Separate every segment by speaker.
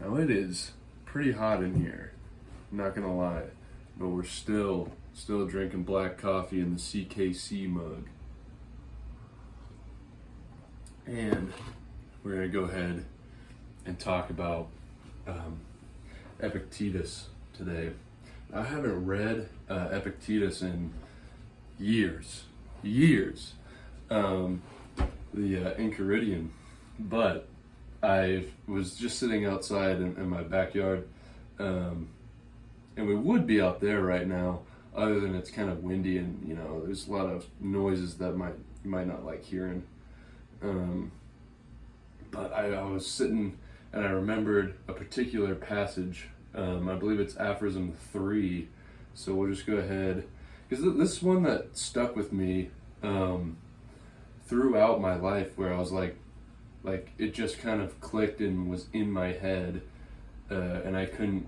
Speaker 1: Now it is pretty hot in here, I'm not gonna lie, but we're still drinking black coffee in the CKC mug. And we're gonna go ahead and talk about Epictetus today. I haven't read Epictetus in years, the Enchiridion, but I was just sitting outside in my backyard, and we would be out there right now, other than it's kind of windy and there's a lot of noises that you might not like hearing. But I was sitting and I remembered a particular passage. I believe it's aphorism 3. So we'll just go ahead, because this is one that stuck with me throughout my life, where I was like it just kind of clicked and was in my head, and I couldn't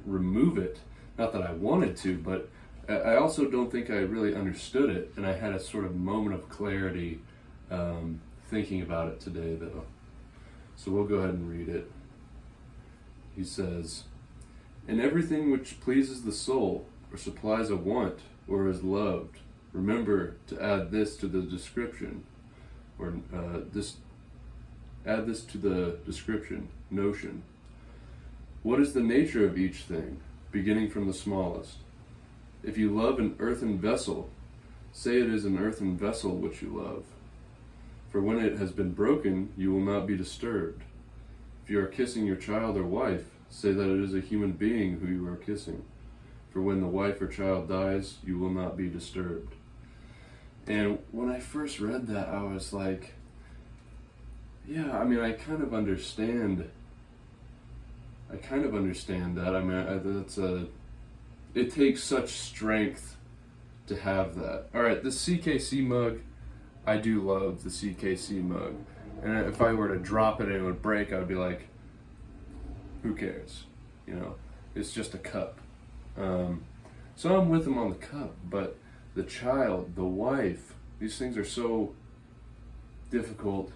Speaker 1: remove it. Not that I wanted to, but I also don't think I really understood it, and I had a sort of moment of clarity thinking about it today, though. So we'll go ahead and read it. He says, "In everything which pleases the soul, or supplies a want, or is loved, remember to add this to the description, or add this to the description, notion. What is the nature of each thing, beginning from the smallest? If you love an earthen vessel, say it is an earthen vessel which you love. For when it has been broken, you will not be disturbed. If you are kissing your child or wife, say that it is a human being who you are kissing. For when the wife or child dies, you will not be disturbed." And when I first read that, I was like, yeah, I mean, I kind of understand that. I mean, it takes such strength to have that. All right, the CKC mug, I do love the CKC mug. And if I were to drop it and it would break, I would be like, who cares? It's just a cup. So I'm with him on the cup, but the child, the wife, these things are so difficult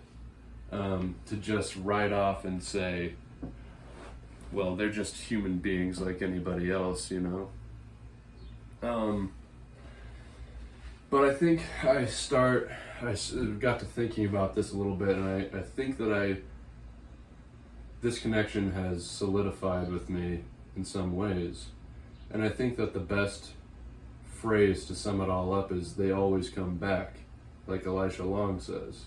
Speaker 1: to just write off and say, well, they're just human beings like anybody else, But I think I got to thinking about this a little bit, and I think that this connection has solidified with me in some ways. And I think that the best phrase to sum it all up is, they always come back, like Elisha Long says.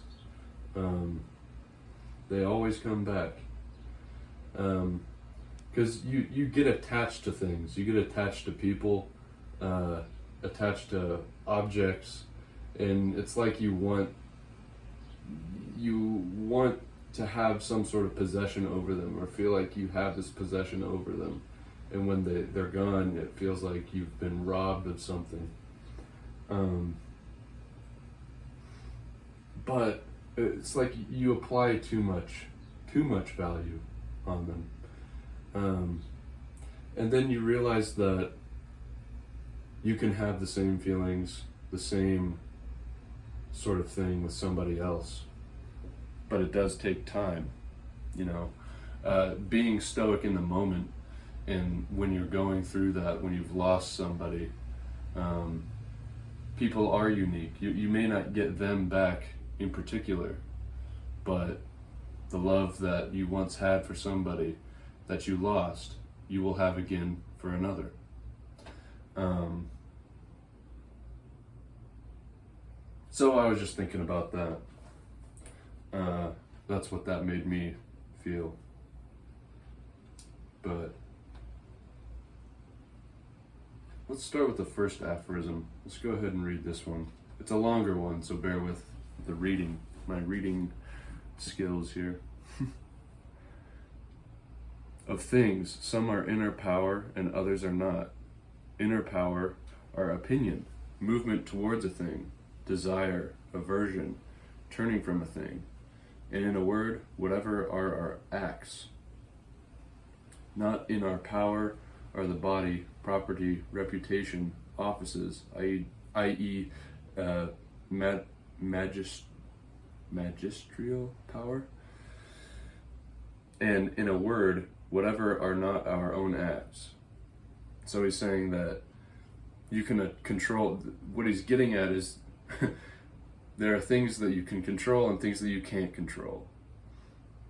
Speaker 1: They always come back. Because you get attached to things, you get attached to people, attached to objects, and it's like you want to have some sort of possession over them, or feel like you have this possession over them, and when they're gone, it feels like you've been robbed of something. But it's like you apply too much value on them, and then you realize that you can have the same feelings, the same sort of thing with somebody else, but it does take time. Being stoic in the moment, and when you're going through that, when you've lost somebody, people are unique. You may not get them back in particular, but the love that you once had for somebody that you lost, you will have again for another. So I was just thinking about that. That's what that made me feel. But let's start with the first aphorism. Let's go ahead and read this one. It's a longer one, so bear with the reading, my reading skills here. "Of things, some are inner power and others are not. Inner power are opinion, movement towards a thing, desire, aversion, turning from a thing, and in a word, whatever are our acts. Not in our power are the body, property, reputation, offices, i.e. Magisterial power, and in a word, whatever are not our own acts. So he's saying that you can control, what he's getting at is there are things that you can control and things that you can't control.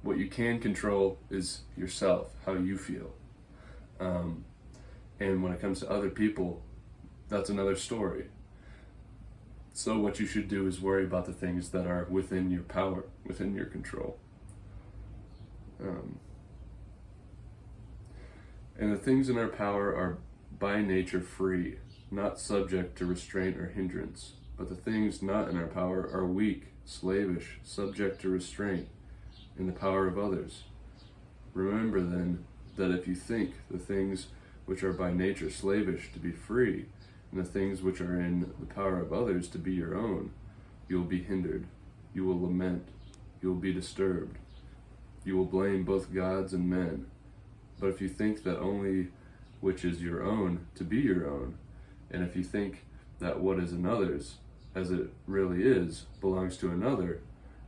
Speaker 1: What you can control is yourself, how you feel. And when it comes to other people, that's another story. So what you should do is worry about the things that are within your power, within your control. And the things in our power are by nature free, not subject to restraint or hindrance. But the things not in our power are weak, slavish, subject to restraint, in the power of others. Remember then that if you think the things which are by nature slavish to be free, and the things which are in the power of others to be your own, you will be hindered, you will lament, you will be disturbed, you will blame both gods and men. But if you think that only which is your own to be your own, and if you think that what is another's, as it really is, belongs to another,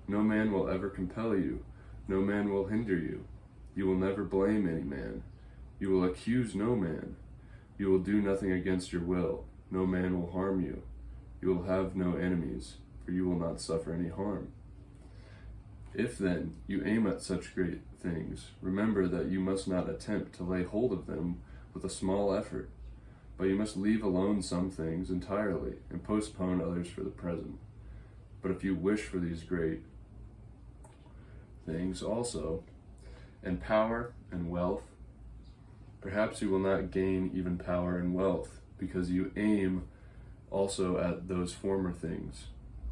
Speaker 1: no man will ever compel you, no man will hinder you. You will never blame any man. You will accuse no man. You will do nothing against your will. No man will harm you. You will have no enemies, for you will not suffer any harm. If then you aim at such great things, remember that you must not attempt to lay hold of them with a small effort, but you must leave alone some things entirely and postpone others for the present. But if you wish for these great things also, and power and wealth, perhaps you will not gain even power and wealth, because you aim also at those former things.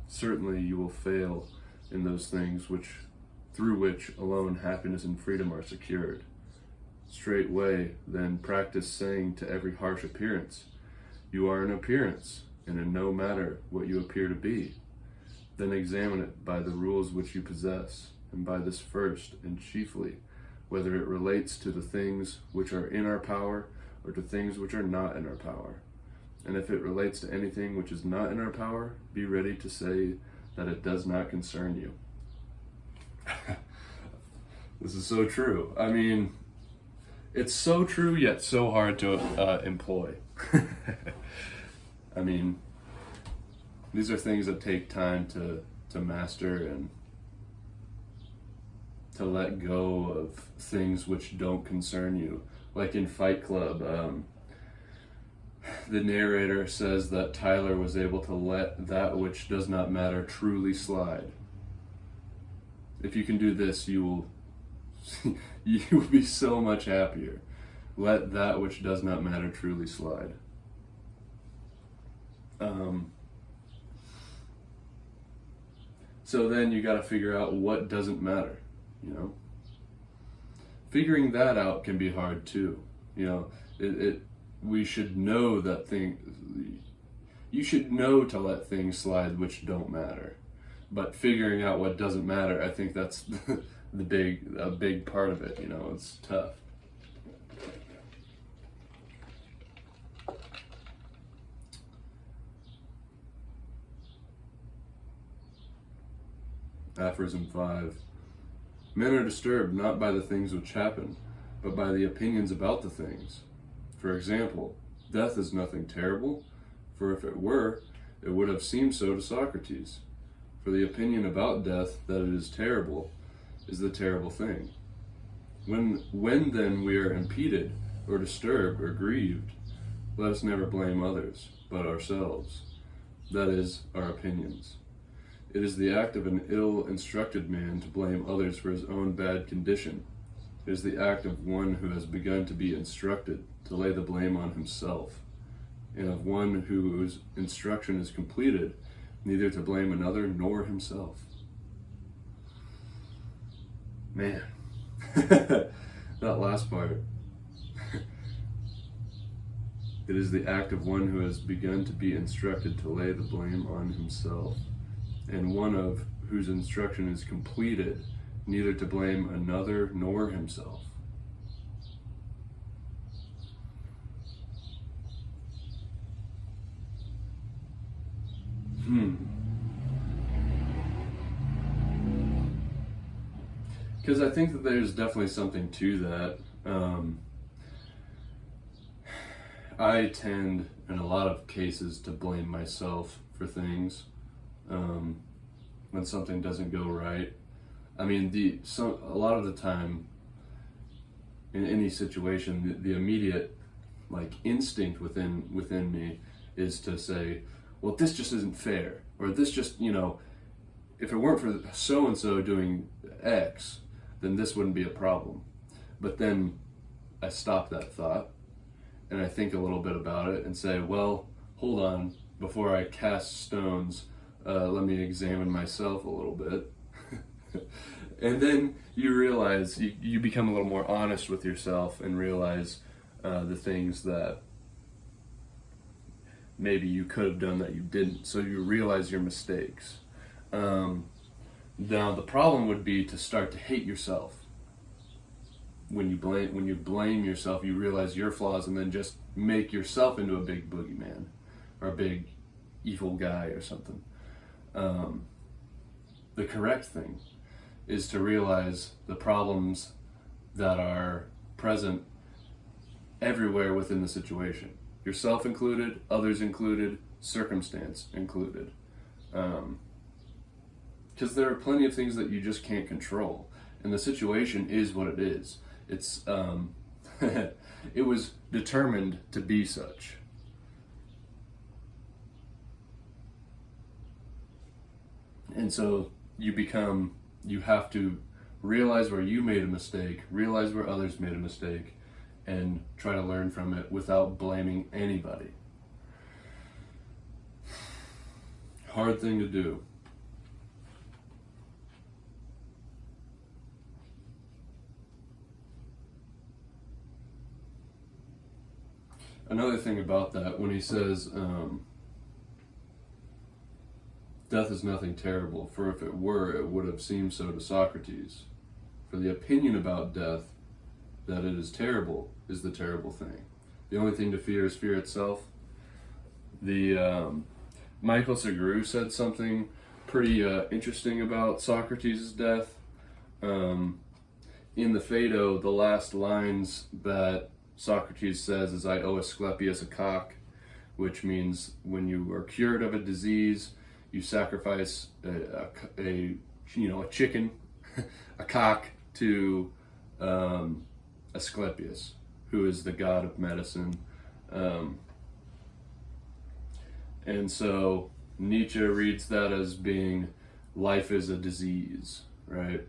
Speaker 1: Certainly you will fail in those things through which alone happiness and freedom are secured. Straightway then practice saying to every harsh appearance, you are an appearance, and in no matter what you appear to be. Then examine it by the rules which you possess, and by this first and chiefly, whether it relates to the things which are in our power or to things which are not in our power. And if it relates to anything which is not in our power, be ready to say that it does not concern you. This is so true. I mean, it's so true yet so hard to employ. I mean, these are things that take time to master and to let go of things which don't concern you. Like in Fight Club, the narrator says that Tyler was able to let that which does not matter truly slide. If you can do this, you will be so much happier. Let that which does not matter truly slide. So then you got to figure out what doesn't matter, you know? Figuring that out can be hard too. You know, we should know that you should know to let things slide which don't matter. But figuring out what doesn't matter, I think that's a big part of it, you know, it's tough. Aphorism 5. Men are disturbed not by the things which happen, but by the opinions about the things. For example, death is nothing terrible, for if it were, it would have seemed so to Socrates. For the opinion about death that it is terrible is the terrible thing. When then we are impeded, or disturbed, or grieved, let us never blame others, but ourselves, that is, our opinions. It is the act of an ill-instructed man to blame others for his own bad condition. It is the act of one who has begun to be instructed to lay the blame on himself, and of one whose instruction is completed, neither to blame another nor himself. Man, that last part. It is the act of one who has begun to be instructed to lay the blame on himself, and one of whose instruction is completed, neither to blame another nor himself. Because I think that there's definitely something to that. Um, I tend, in a lot of cases, to blame myself for things when something doesn't go right. I mean, a lot of the time, in any situation, the immediate instinct within me is to say, well, this just isn't fair, or this just, if it weren't for so and so doing X, then this wouldn't be a problem. But then I stop that thought and I think a little bit about it and say, well, hold on, before I cast stones, let me examine myself a little bit. And then you realize, you become a little more honest with yourself and realize the things that maybe you could have done that you didn't. So you realize your mistakes. Now the problem would be to start to hate yourself. When you blame yourself, you realize your flaws and then just make yourself into a big boogeyman or a big evil guy or something. The correct thing is to realize the problems that are present everywhere within the situation. Yourself included, others included, circumstance included. Because there are plenty of things that you just can't control. And the situation is what it is. It's it was determined to be such. And so you have to realize where you made a mistake, realize where others made a mistake, and try to learn from it without blaming anybody. Hard thing to do. Another thing about that, when he says, death is nothing terrible, for if it were, it would have seemed so to Socrates. For the opinion about death, that it is terrible, is the terrible thing. The only thing to fear is fear itself. Michael Segru said something pretty interesting about Socrates' death. In the Phaedo, the last lines that Socrates says is, I owe Asclepius a cock, which means when you are cured of a disease, you sacrifice a chicken, a cock, to Asclepius, who is the god of medicine. And so Nietzsche reads that as being life is a disease, right?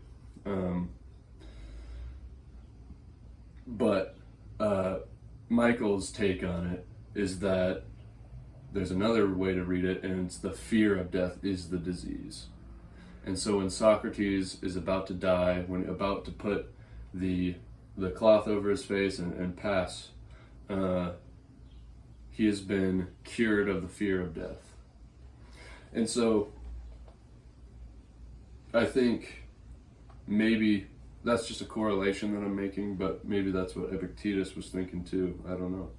Speaker 1: But Michael's take on it is that there's another way to read it, and it's the fear of death is the disease. And so when Socrates is about to die, when about to put the cloth over his face and pass, he has been cured of the fear of death. And so I think maybe that's just a correlation that I'm making, but maybe that's what Epictetus was thinking too. I don't know.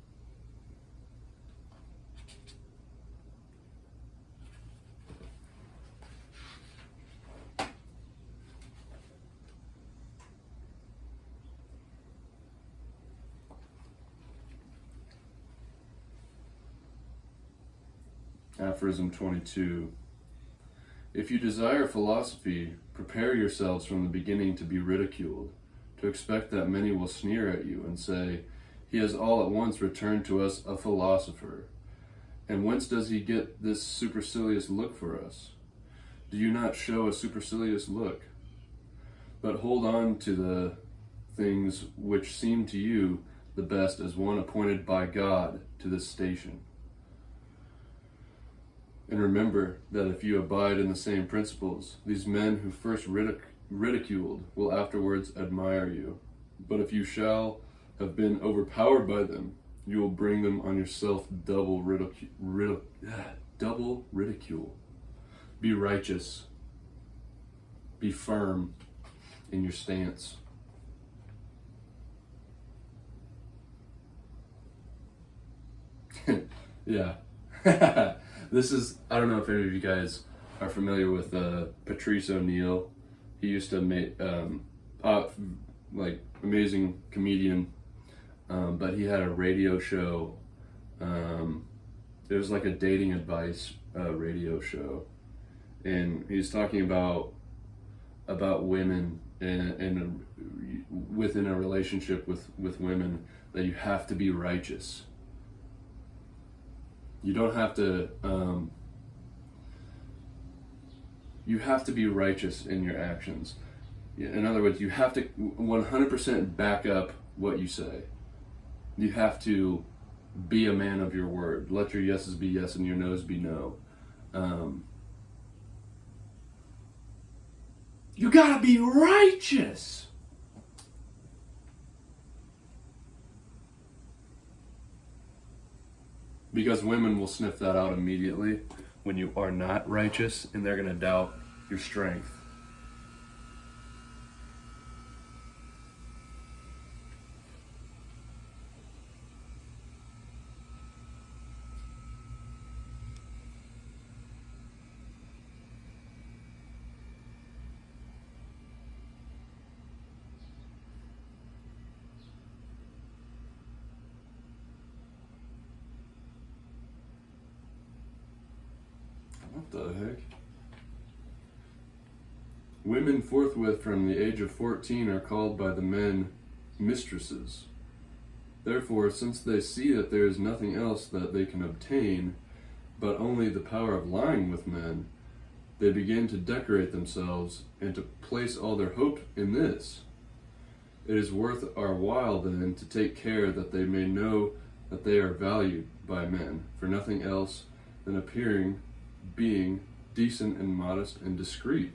Speaker 1: Aphorism 22. If you desire philosophy, prepare yourselves from the beginning to be ridiculed, to expect that many will sneer at you and say, he has all at once returned to us a philosopher. And whence does he get this supercilious look for us? Do you not show a supercilious look? But hold on to the things which seem to you the best as one appointed by God to this station. And remember that if you abide in the same principles, these men who first ridiculed will afterwards admire you. But if you shall have been overpowered by them, you will bring them on yourself double ridicule. Be righteous. Be firm in your stance. Yeah. This is, I don't know if any of you guys are familiar with Patrice O'Neill. He used to make, like amazing comedian, but he had a radio show. It was like a dating advice radio show, and he's talking about women and within a relationship with women, that you have to be righteous. You don't have to. You have to be righteous in your actions. In other words, you have to 100% back up what you say. You have to be a man of your word. Let your yeses be yes and your noes be no. You gotta be righteous. Because women will sniff that out immediately when you are not righteous, and they're gonna doubt your strength. What the heck? Women forthwith from the age of 14 are called by the men mistresses. Therefore, since they see that there is nothing else that they can obtain, but only the power of lying with men, they begin to decorate themselves and to place all their hope in this. It is worth our while then to take care that they may know that they are valued by men for nothing else than being decent and modest and discreet.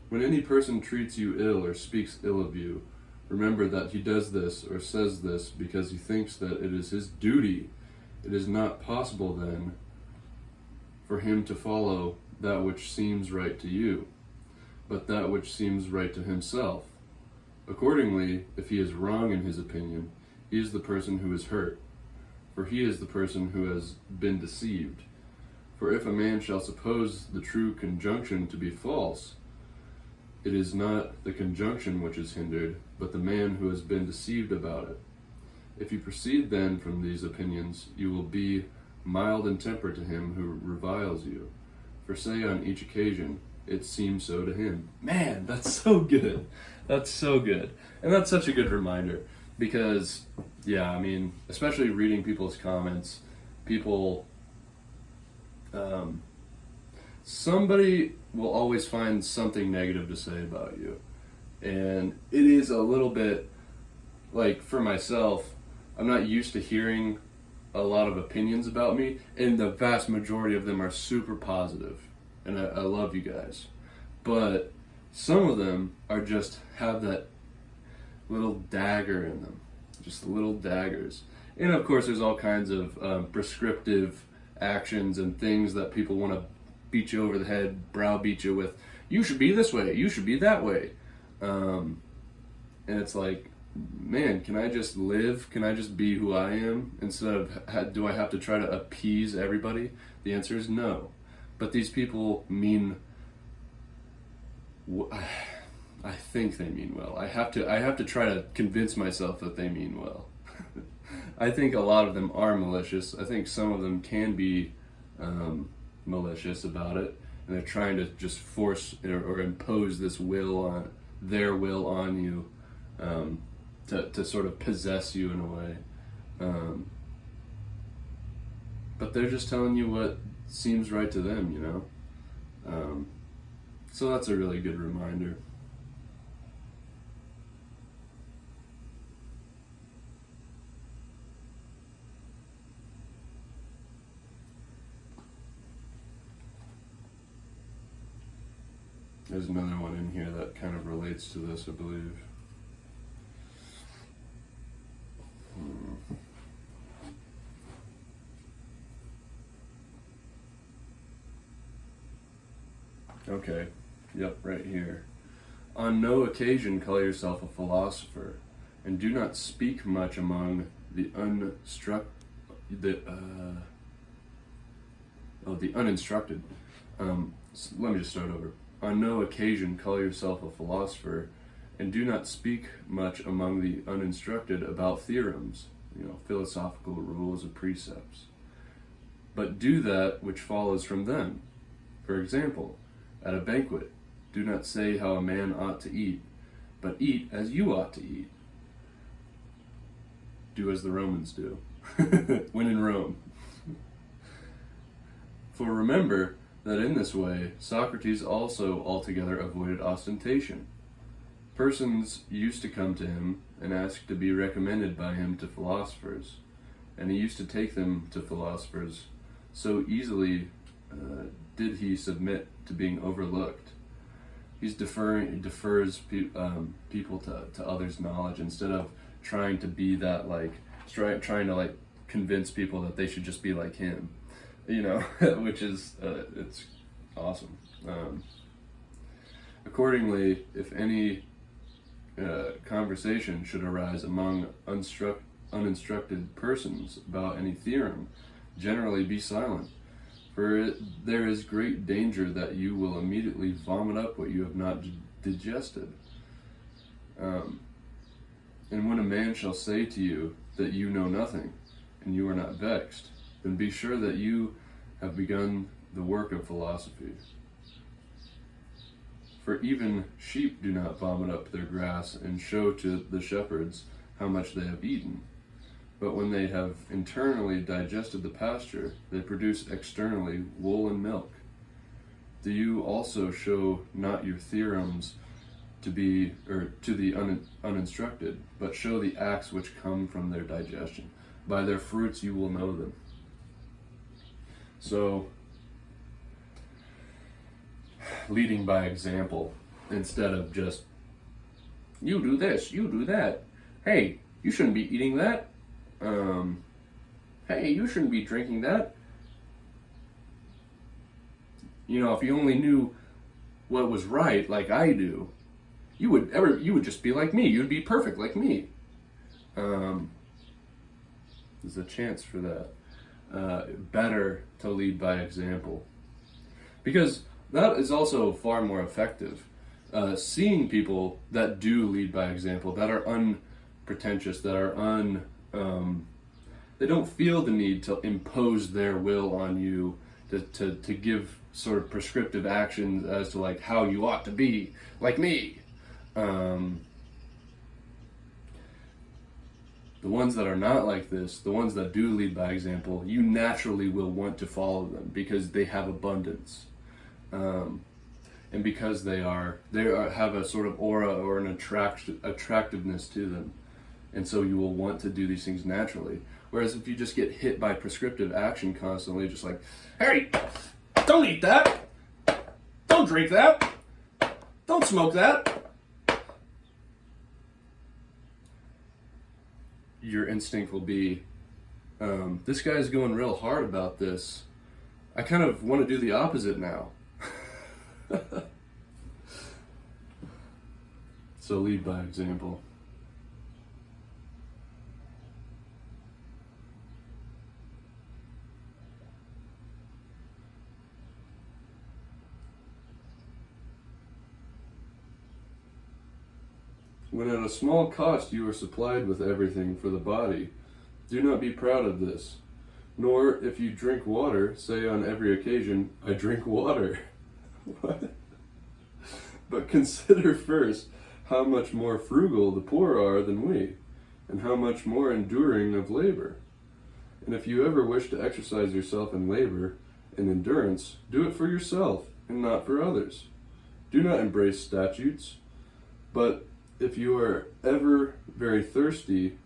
Speaker 1: When any person treats you ill or speaks ill of you, remember that he does this or says this because he thinks that it is his duty. It is not possible then for him to follow that which seems right to you, but that which seems right to himself. Accordingly, if he is wrong in his opinion, he is the person who is hurt, for he is the person who has been deceived. For if a man shall suppose the true conjunction to be false, it is not the conjunction which is hindered, but the man who has been deceived about it. If you proceed then from these opinions, you will be mild in temper to him who reviles you. For say on each occasion, it seems so to him. Man, that's so good. That's so good. And that's such a good reminder because, yeah, I mean, especially reading people's comments, people, somebody will always find something negative to say about you. And it is a little bit, like, for myself, I'm not used to hearing a lot of opinions about me, and the vast majority of them are super positive. And I love you guys. But some of them are just have that little dagger in them. Just little daggers. And of course there's all kinds of prescriptive actions and things that people want to beat you over the head, browbeat you with. You should be this way. You should be that way. And it's like, man, can I just live? Can I just be who I am instead of do I have to try to appease everybody? The answer is no. But these people mean, I think they mean well. I have to try to convince myself that they mean well. I think a lot of them are malicious. I think some of them can be malicious about it, and they're trying to just force or impose this their will on you, to sort of possess you in a way. But they're just telling you what seems right to them, you know? So that's a really good reminder. There's another one in here that kind of relates to this, I believe. Okay, yep, right here. On no occasion call yourself a philosopher, and do not speak much among the the uninstructed. Let me just start over. On no occasion call yourself a philosopher, and do not speak much among the uninstructed about theorems, philosophical rules or precepts. But do that which follows from them. For example, at a banquet, do not say how a man ought to eat, but eat as you ought to eat. Do as the Romans do, when in Rome. For remember that in this way Socrates also altogether avoided ostentation. Persons used to come to him and ask to be recommended by him to philosophers, and he used to take them to philosophers. So easily did he submit to being overlooked. He defers people to others' knowledge instead of trying to be that, trying to convince people that they should just be like him, which is it's awesome. Accordingly, if any conversation should arise among uninstructed persons about any theorem, generally be silent, for there is great danger that you will immediately vomit up what you have not digested. And when a man shall say to you that you know nothing, and you are not vexed, then be sure that you have begun the work of philosophy. For even sheep do not vomit up their grass and show to the shepherds how much they have eaten. But when they have internally digested the pasture, they produce externally wool and milk. Do you also show not your theorems to the uninstructed, but show the acts which come from their digestion. By their fruits you will know them. So, leading by example instead of just, you do this, you do that. Hey, you shouldn't be eating that. Hey, you shouldn't be drinking that. If you only knew what was right like I do, you would just be like me. You'd be perfect like me. There's a chance for that. Better to lead by example. Because that is also far more effective. Seeing people that do lead by example, that are unpretentious, that are they don't feel the need to impose their will on you, to give sort of prescriptive actions as to like how you ought to be, like me. The ones that are not like this, the ones that do lead by example, you naturally will want to follow them because they have abundance. And because they have a sort of aura or an attractiveness to them. And so you will want to do these things naturally. Whereas if you just get hit by prescriptive action constantly, just like, hey, don't eat that, don't drink that, don't smoke that, your instinct will be, this guy's going real hard about this. I kind of want to do the opposite now. So lead by example. When at a small cost you are supplied with everything for the body, do not be proud of this. Nor, if you drink water, say on every occasion, I drink water. What? But consider first how much more frugal the poor are than we, and how much more enduring of labor. And if you ever wish to exercise yourself in labor and endurance, do it for yourself and not for others. Do not embrace statutes, but if you are ever very thirsty,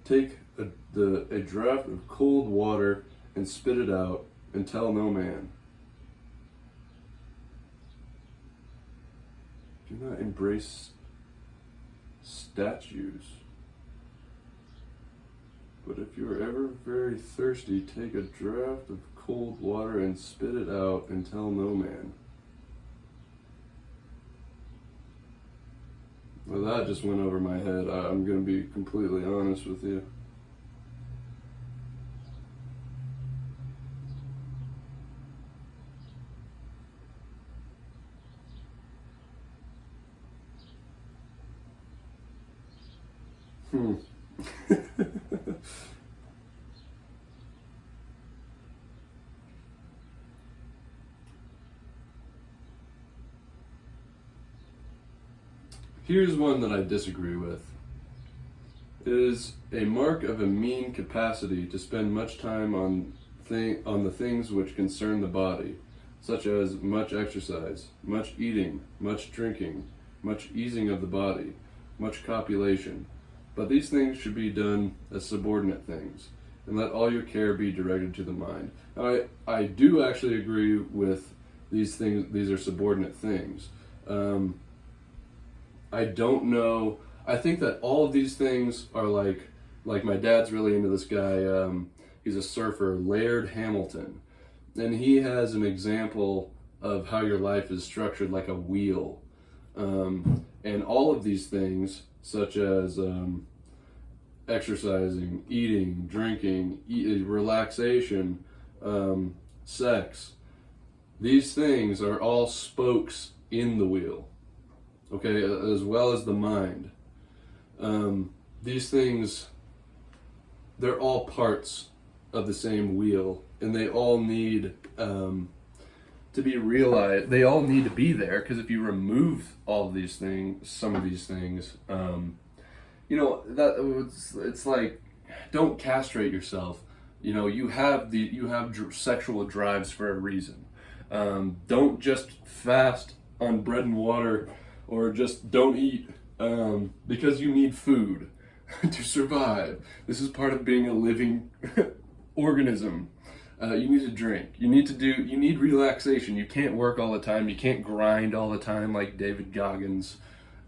Speaker 1: take a draught of cold water and spit it out, and tell no man. Do not embrace statutes, but if you are ever very thirsty, take a draught of cold water and spit it out, and tell no man. Well, that just went over my head. I'm going to be completely honest with you. Hmm. Here's one that I disagree with. It is a mark of a mean capacity to spend much time on the things which concern the body, such as much exercise, much eating, much drinking, much easing of the body, much copulation. But these things should be done as subordinate things, and let all your care be directed to the mind. Now, I do actually agree with these things. These are subordinate things. I don't know. I think that all of these things are like my dad's really into this guy. He's a surfer, Laird Hamilton, and he has an example of how your life is structured like a wheel. And all of these things, such as exercising, eating, drinking, relaxation, sex, these things are all spokes in the wheel, okay, as well as the mind. These things, they're all parts of the same wheel, and they all need to be realized. They all need to be there, because if you remove all of these things, some of these things, it's like, don't castrate yourself. You have sexual drives for a reason. Don't just fast on bread and water, or just don't eat because you need food to survive. This is part of being a living organism. You need to drink. You need relaxation. You can't work all the time. You can't grind all the time like David Goggins.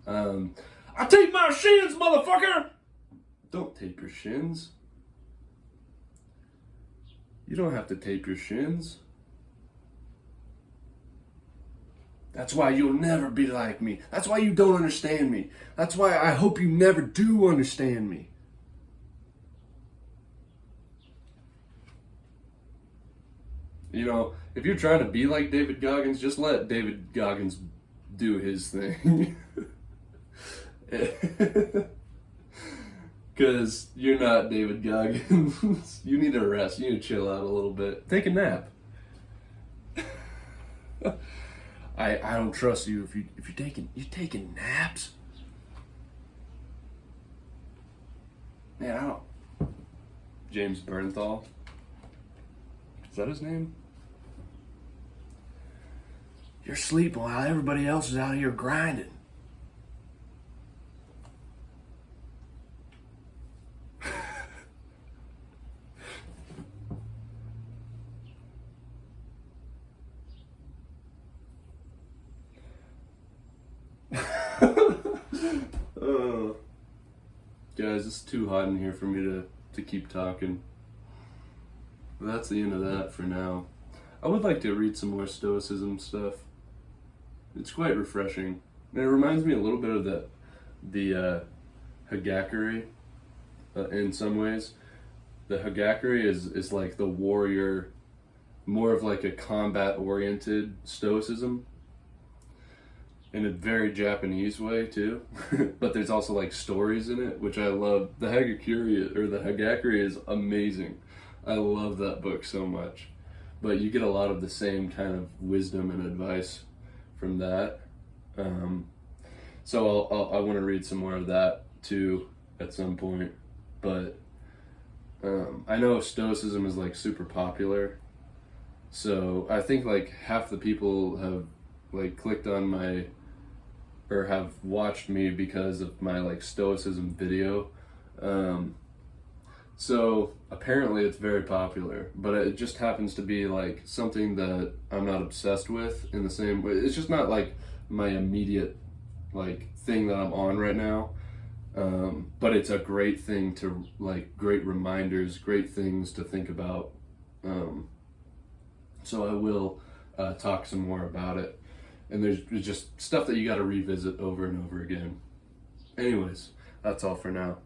Speaker 1: I tape my shins, motherfucker! Don't tape your shins. You don't have to tape your shins. That's why you'll never be like me. That's why you don't understand me. That's why I hope you never do understand me. If you're trying to be like David Goggins, just let David Goggins do his thing. Because you're not David Goggins. You need to rest. You need to chill out a little bit. Take a nap. I don't trust you if you're taking naps. Man, I don't. James Bernthal. Is that his name? You're sleeping while everybody else is out here grinding. Guys, it's too hot in here for me to keep talking. But that's the end of that for now. I would like to read some more Stoicism stuff. It's quite refreshing. And it reminds me a little bit of the Hagakure in some ways. The Hagakure is like the warrior, more of like a combat-oriented Stoicism. In a very Japanese way too, but there's also like stories in it, which I love. The Hagakure is amazing. I love that book so much. But you get a lot of the same kind of wisdom and advice from that. So I want to read some more of that too at some point. But I know Stoicism is like super popular, so I think like half the people have like clicked on my, or have watched me because of my like Stoicism video. So apparently it's very popular, but it just happens to be like something that I'm not obsessed with in the same way. It's just not like my immediate like thing that I'm on right now. But it's a great thing to like, great reminders, great things to think about. So I will talk some more about it. And there's just stuff that you got to revisit over and over again. Anyways, that's all for now.